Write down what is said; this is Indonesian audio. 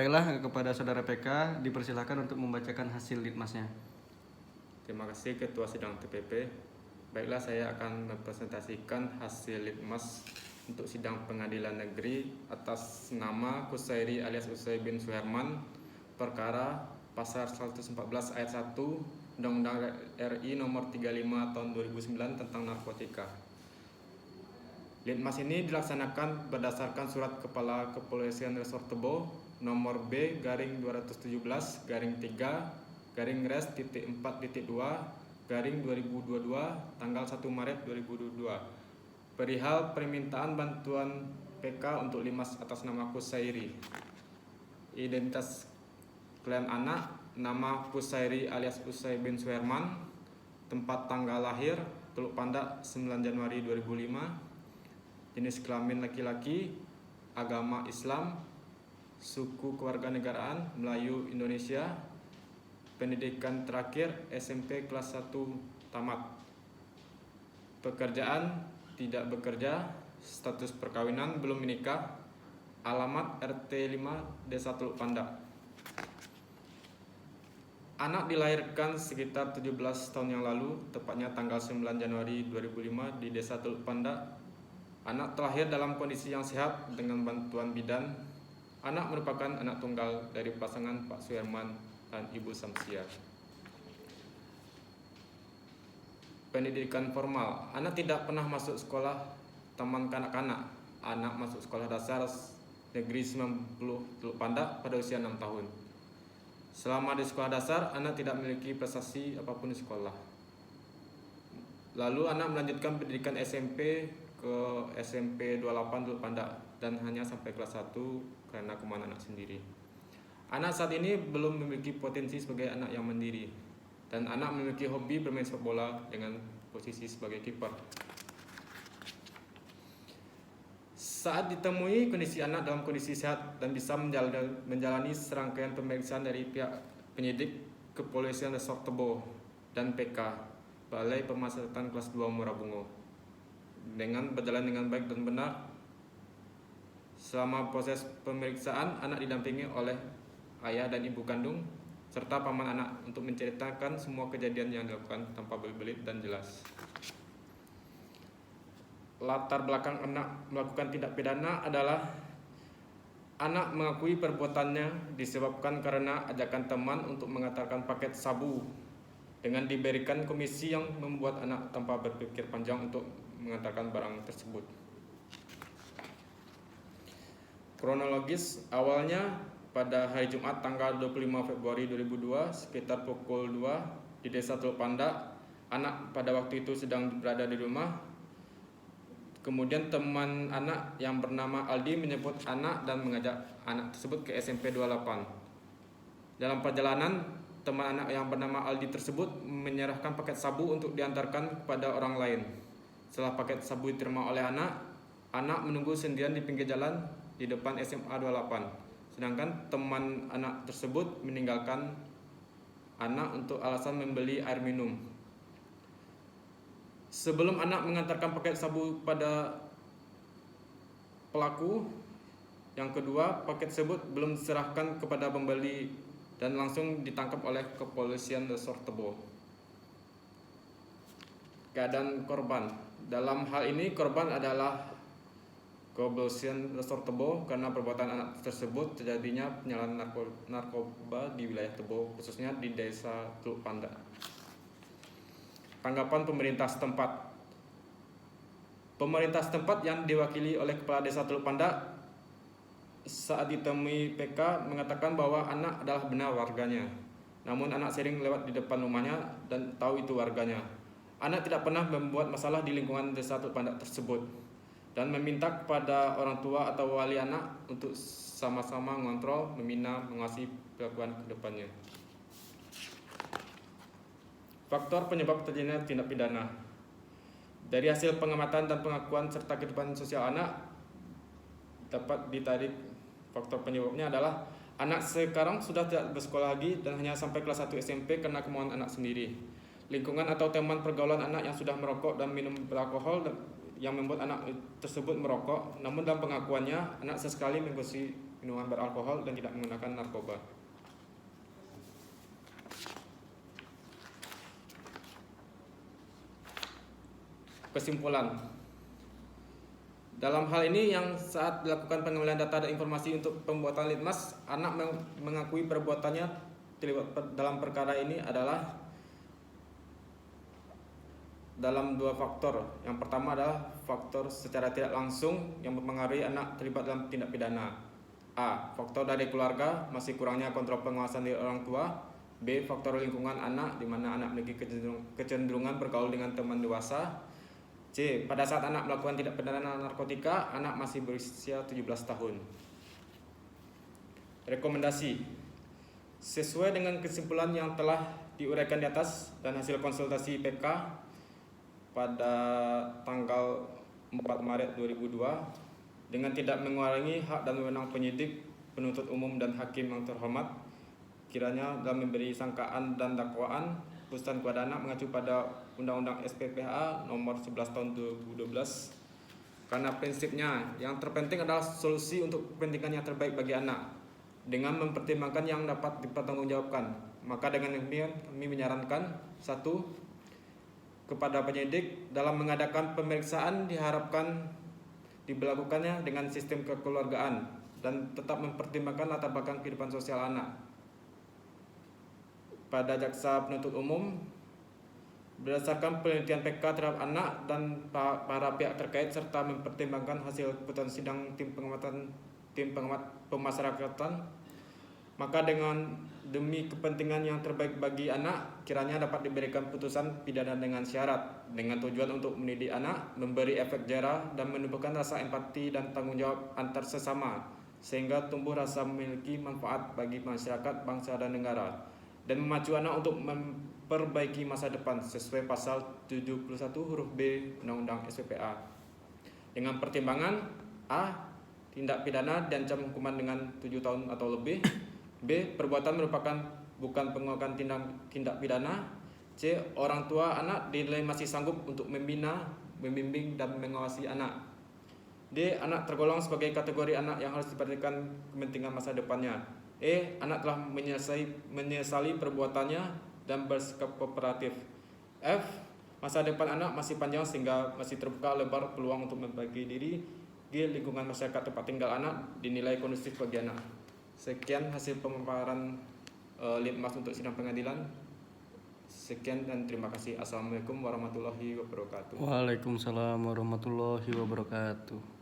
Baiklah, kepada saudara PK dipersilakan untuk membacakan hasil litmasnya. Terima kasih Ketua Sidang TPP. Baiklah, saya akan mempresentasikan hasil litmas untuk sidang pengadilan negeri atas nama Kusairi alias Usai bin Suherman, perkara pasal 114 ayat 1 Undang-Undang RI nomor 35 tahun 2009 tentang narkotika. Litmas ini dilaksanakan berdasarkan surat Kepala Kepolisian Resort Tebo nomor B-217-3-res.4.2 tanggal 1 Maret 2022 perihal permintaan bantuan PK untuk limas atas nama Kusairi. Identitas klien anak, nama Kusairi alias Usai bin Suherman, tempat tanggal lahir Teluk Pandak 9 Januari 2005, jenis kelamin laki-laki, agama Islam, suku kewarganegaraan Melayu Indonesia, pendidikan terakhir SMP kelas 1 tamat, pekerjaan tidak bekerja, status perkawinan belum menikah, alamat RT 5 Desa Teluk Pandak. Anak dilahirkan sekitar 17 tahun yang lalu, tepatnya tanggal 9 Januari 2005 di Desa Teluk Pandak. Anak terlahir dalam kondisi yang sehat dengan bantuan bidan. Anak merupakan anak tunggal dari pasangan Pak Suherman dan Ibu Samsia. Pendidikan formal. Anak tidak pernah masuk sekolah taman kanak-kanak. Anak masuk sekolah dasar negeri 90 Teluk Pandak pada usia 6 tahun. Selama di sekolah dasar, anak tidak memiliki prestasi apapun di sekolah. Lalu anak melanjutkan pendidikan SMP ke SMP 28 Teluk Pandak dan hanya sampai kelas 1 karena kemauan anak sendiri. Anak saat ini belum memiliki potensi sebagai anak yang mandiri dan anak memiliki hobi bermain sepak bola dengan posisi sebagai kiper. Saat ditemui, kondisi anak dalam kondisi sehat dan bisa menjalani serangkaian pemeriksaan dari pihak penyidik Kepolisian Resort Tebo dan PK Balai Pemasyarakatan kelas 2 Muarabungo dengan berjalan dengan baik dan benar. Selama proses pemeriksaan, anak didampingi oleh ayah dan ibu kandung serta paman anak untuk menceritakan semua kejadian yang dilakukan tanpa berbelit dan jelas. Latar belakang anak melakukan tindak pidana adalah anak mengakui perbuatannya disebabkan karena ajakan teman untuk mengantarkan paket sabu dengan diberikan komisi yang membuat anak tanpa berpikir panjang untuk mengantarkan barang tersebut. Kronologis awalnya pada hari Jumat tanggal 25 Februari 2002 sekitar pukul 2 di Desa Teluk Pandak, anak pada waktu itu sedang berada di rumah. Kemudian teman anak yang bernama Aldi menyebut anak dan mengajak anak tersebut ke SMP 28. Dalam perjalanan, teman anak yang bernama Aldi tersebut menyerahkan paket sabu untuk diantarkan kepada orang lain. Setelah paket sabu diterima oleh anak menunggu sendirian di pinggir jalan di depan SMA 28. Sedangkan teman anak tersebut meninggalkan anak untuk alasan membeli air minum. Sebelum anak mengantarkan paket sabu pada pelaku yang kedua, paket tersebut belum diserahkan kepada pembeli dan langsung ditangkap oleh Kepolisian Resort Tebo. Keadaan korban. Dalam hal ini korban adalah Kepolisian Resort Tebo karena perbuatan anak tersebut terjadinya penyalahgunaan narkoba di wilayah Tebo, khususnya di Desa Teluk Pandak. Tanggapan pemerintah setempat. Pemerintah setempat yang diwakili oleh Kepala Desa Teluk Pandak saat ditemui PK mengatakan bahwa anak adalah benar warganya. Namun anak sering lewat di depan rumahnya dan tahu itu warganya. Anak tidak pernah membuat masalah di lingkungan Desa Teluk Pandak tersebut dan meminta kepada orang tua atau wali anak untuk sama-sama mengontrol, membina, mengawasi perlakuan ke depannya. Faktor penyebab terjadinya tindak pidana. Dari hasil pengamatan dan pengakuan serta kehidupan sosial anak dapat ditarik faktor penyebabnya adalah anak sekarang sudah tidak bersekolah lagi dan hanya sampai kelas 1 SMP karena kemauan anak sendiri. Lingkungan atau teman pergaulan anak yang sudah merokok dan minum beralkohol yang membuat anak tersebut merokok. Namun dalam pengakuannya, anak sesekali mengkonsumsi minuman beralkohol, dan tidak menggunakan narkoba. Kesimpulan. Dalam hal ini yang saat dilakukan pengambilan data dan informasi untuk pembuatan litmas, anak mengakui perbuatannya terlibat dalam perkara ini adalah dalam dua faktor. Yang pertama adalah faktor secara tidak langsung yang mempengaruhi anak terlibat dalam tindak pidana. A. Faktor dari keluarga, masih kurangnya kontrol pengawasan dari orang tua. B. Faktor lingkungan anak, di mana anak memiliki kecenderungan bergaul dengan teman dewasa. C. Pada saat anak melakukan tindak pidana narkotika, anak masih berusia 17 tahun. Rekomendasi. Sesuai dengan kesimpulan yang telah diuraikan di atas dan hasil konsultasi PK pada tanggal 4 Maret 2002, dengan tidak mengurangi hak dan wewenang penyidik, penuntut umum, dan hakim yang terhormat, kiranya dalam memberi sangkaan dan dakwaan, putusan kepada anak mengacu pada Undang-Undang SPPA nomor 11 tahun 2012. Karena prinsipnya yang terpenting adalah solusi untuk kepentingan yang terbaik bagi anak dengan mempertimbangkan yang dapat dipertanggungjawabkan. Maka dengan demikian kami menyarankan: 1. Kepada penyidik dalam mengadakan pemeriksaan diharapkan diberlakukannya dengan sistem kekeluargaan dan tetap mempertimbangkan latar belakang kehidupan sosial anak. Pada jaksa penuntut umum, berdasarkan penelitian PK terhadap anak dan para pihak terkait serta mempertimbangkan hasil keputusan sidang tim pengamat pemasyarakatan, maka dengan demi kepentingan yang terbaik bagi anak, kiranya dapat diberikan putusan pidana dengan syarat, dengan tujuan untuk mendidik anak, memberi efek jerah, dan menumbuhkan rasa empati dan tanggung jawab antar sesama, sehingga tumbuh rasa memiliki manfaat bagi masyarakat, bangsa, dan negara, dan memacu anak untuk memperbaiki masa depan sesuai pasal 71 huruf B Undang-Undang SPPA. Dengan pertimbangan: A. Tindak pidana diancam hukuman dengan 7 tahun atau lebih. B. Perbuatan merupakan bukan penguatan tindak pidana. C. Orang tua anak dinilai masih sanggup untuk membina, membimbing, dan mengawasi anak. D. Anak tergolong sebagai kategori anak yang harus diperhatikan kepentingan masa depannya. E. Anak telah menyesali perbuatannya dan bersikap kooperatif. F. Masa depan anak masih panjang sehingga masih terbuka lebar peluang untuk memperbaiki diri. G. Lingkungan masyarakat tempat tinggal anak dinilai kondusif bagi anak. Sekian hasil pemaparan litmas untuk sidang pengadilan. Sekian dan terima kasih. Assalamualaikum warahmatullahi wabarakatuh. Waalaikumsalam warahmatullahi wabarakatuh.